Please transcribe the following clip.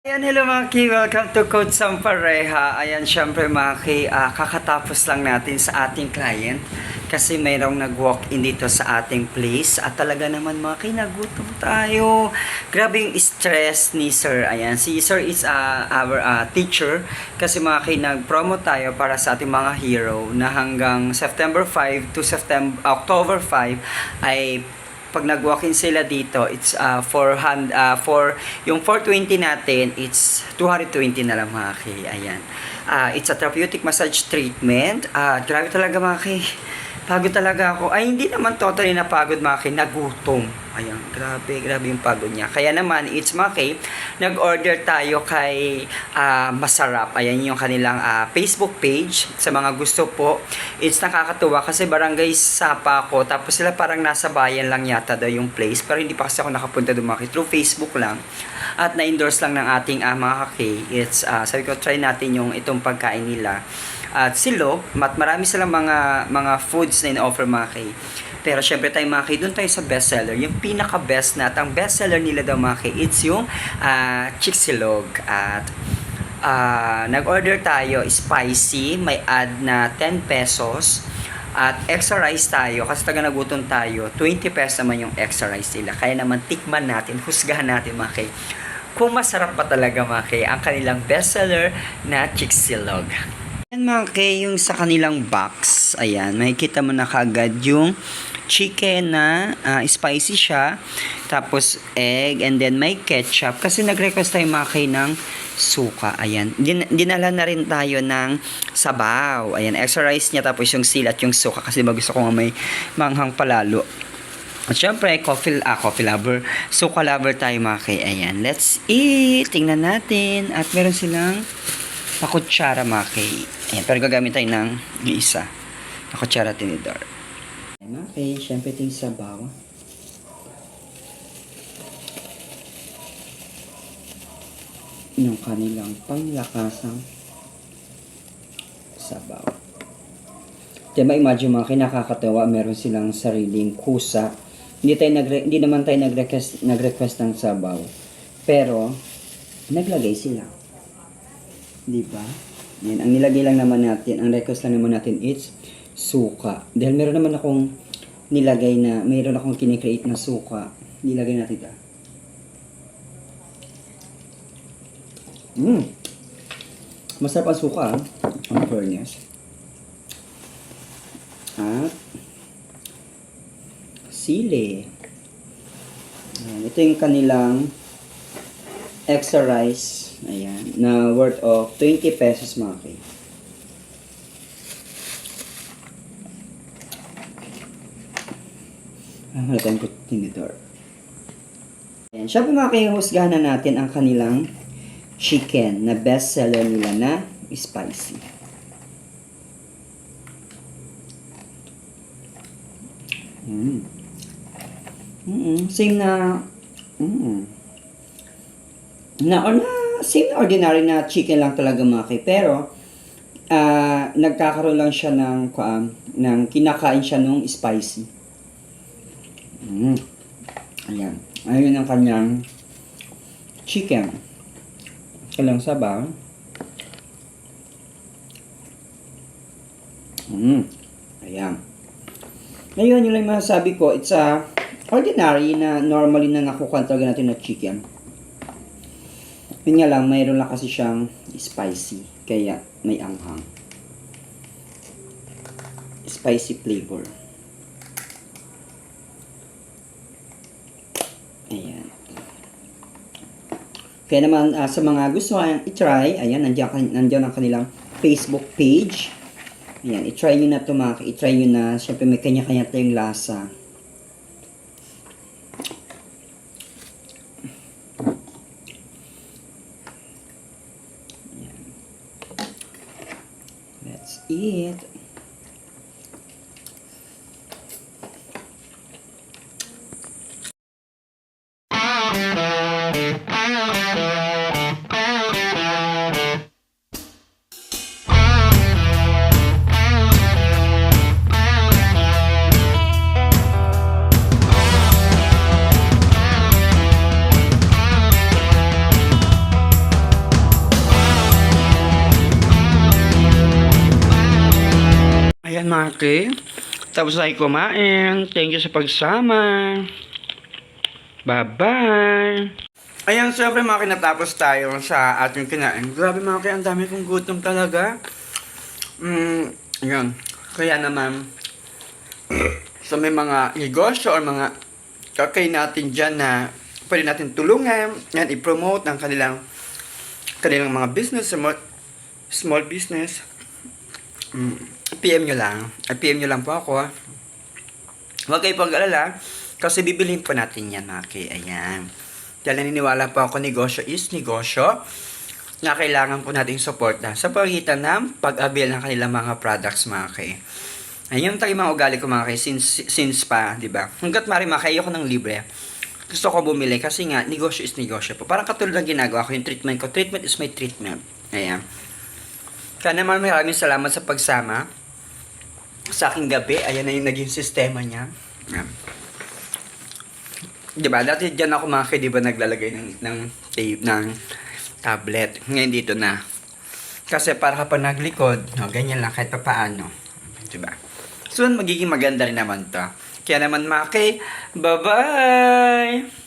Ayan, hello mga ki, welcome to Code Sampareha. Ayan, syempre mga ki, kakatapos lang natin sa ating client kasi mayroong nag-walk-in dito sa ating place at talaga naman mga ki, nagutom tayo. Grabe yung stress ni Sir. Ayan, si Sir is our teacher kasi mga ki, nag-promo tayo para sa ating mga hero na hanggang September 5 to October 5 ay pag nag-walk-in sila dito, it's for yung 420 natin, it's 220 na lang mga ki. Ayan. It's a therapeutic massage treatment. Grabe talaga mga ki. Pagod talaga ako. Ay, hindi naman totally napagod mga ki. Nagutom. Ayan, grabe yung pagod niya. Kaya naman, it's mga ki, nag-order tayo kay Masarap. Ayan yung kanilang Facebook page. Sa mga gusto po, it's nakakatuwa kasi barangay Sapa ako. Tapos sila parang nasa bayan lang yata daw yung place. Pero hindi pa kasi ako nakapunta doon mga ki. Through Facebook lang. At na-endorse lang ng ating mga kaki. It's, sabi ko, try natin yung itong pagkain nila. At silog, marami silang mga foods na in-offer mga kay. Pero syempre tayo mga kay, doon tayo sa bestseller. Yung pinaka-best na at ang bestseller nila daw mga kay, it's yung Chicsilog. At nag-order tayo spicy, may add na 10 pesos. At extra rice tayo, kasi taga nagutom tayo, 20 pesos naman yung extra rice nila. Kaya naman tikman natin, husgahan natin mga kay, kung masarap pa talaga mga kay, ang kanilang bestseller na Chicsilog. Ayan mga kay, yung sa kanilang box, ayan, makikita mo na kagad yung chicken na spicy siya, tapos egg, and then may ketchup, kasi nag-request tayo mga kay ng suka, ayan, dinala na rin tayo ng sabaw, ayan, extra rice niya, tapos yung sila at yung suka, kasi ba gusto ko nga may manghang palalo. At syempre, coffee lover, suka lover tayo mga kay, ayan, let's eat, tingnan natin, at meron silang pakutsara mga kay. Ayan, pero gagamit tayo ng isa. Pakutsara tinidor. Ayan mga kay, syempre ito yung sabaw. Yung kanilang panglakasang sabaw. Diba, imagine mga kay, nakakatawa, meron silang sariling kusa. Hindi naman tayo nag-request ng sabaw. Pero, naglagay sila. Diba? Yan, ang nilagay lang naman natin, ang request lang naman natin is suka. Dahil meron naman akong nilagay na, meron akong kinikreate na suka. Nilagay natin ito. Masarap ang suka, ang fairness. At sili. Ayan, ito yung kanilang extra rice. Ayan, na worth of 20 pesos mga kay. Wala tayong tinidor. Ayan, syempre mga kay, husgahan na natin ang kanilang chicken na best seller nila na spicy. Same na same na ordinary na chicken lang talaga mga kay, pero nagkakaroon lang siya ng kinakain siya nung spicy. Ayan, ayun ang kanyang chicken. Kailang sabaw. Ayan. Ngayon, yung lang masasabi ko, it's ordinary na normally na nakukuha talaga natin na chicken. Yun nga lang, mayroon lang kasi siyang spicy. Kaya may anghang. Spicy flavor. Ayan. Kaya naman, sa mga gusto i-try, ayan, nandiyan ang kanilang Facebook page. Ayan, i-try nyo na ito mga, i-try nyo na, syempre may kanya-kanya tayong lasa. Let's eat. Ayan mga K. Tapos tayo kumain. Thank you sa pagsama. Bye-bye. Ayan, syempre mga kinatapos tayo sa ating kinain. Grabe mga K, ang dami kong gutom talaga. Yun. Kaya naman, sa may mga negosyo or mga kakay natin dyan na pwede natin tulungan, yan, i-promote ang kanilang mga business, small business, PM nyo lang. PM nyo lang po ako. Huwag kayo pag-alala, kasi bibiliin po natin yan, mga kay. Ayan. Dahil naniniwala po ako, negosyo is negosyo, na kailangan po nating suporta sa pagitan ng pag-avail ng kanilang mga products, mga kay. Ayun talagang mga ugali ko, mga kay, since pa, di ba? Hanggat mari makayo ko ng libre, gusto ko bumili kasi nga, negosyo is negosyo po. Parang katulad ng ginagawa ko, yung treatment ko. Treatment is my treatment. Ayan. Kaya naman maraming salamat sa pagsama sa aking gabi. Ayan na yung naging sistema niya. Ayan. Diba? Dati dyan ako mga diba naglalagay ng tape, ng tablet. Ngayon dito na. Kasi para kapag naglikod, no, ganyan lang kahit pa paano. Diba? Soon magiging maganda rin naman to. Kaya naman mga bye-bye!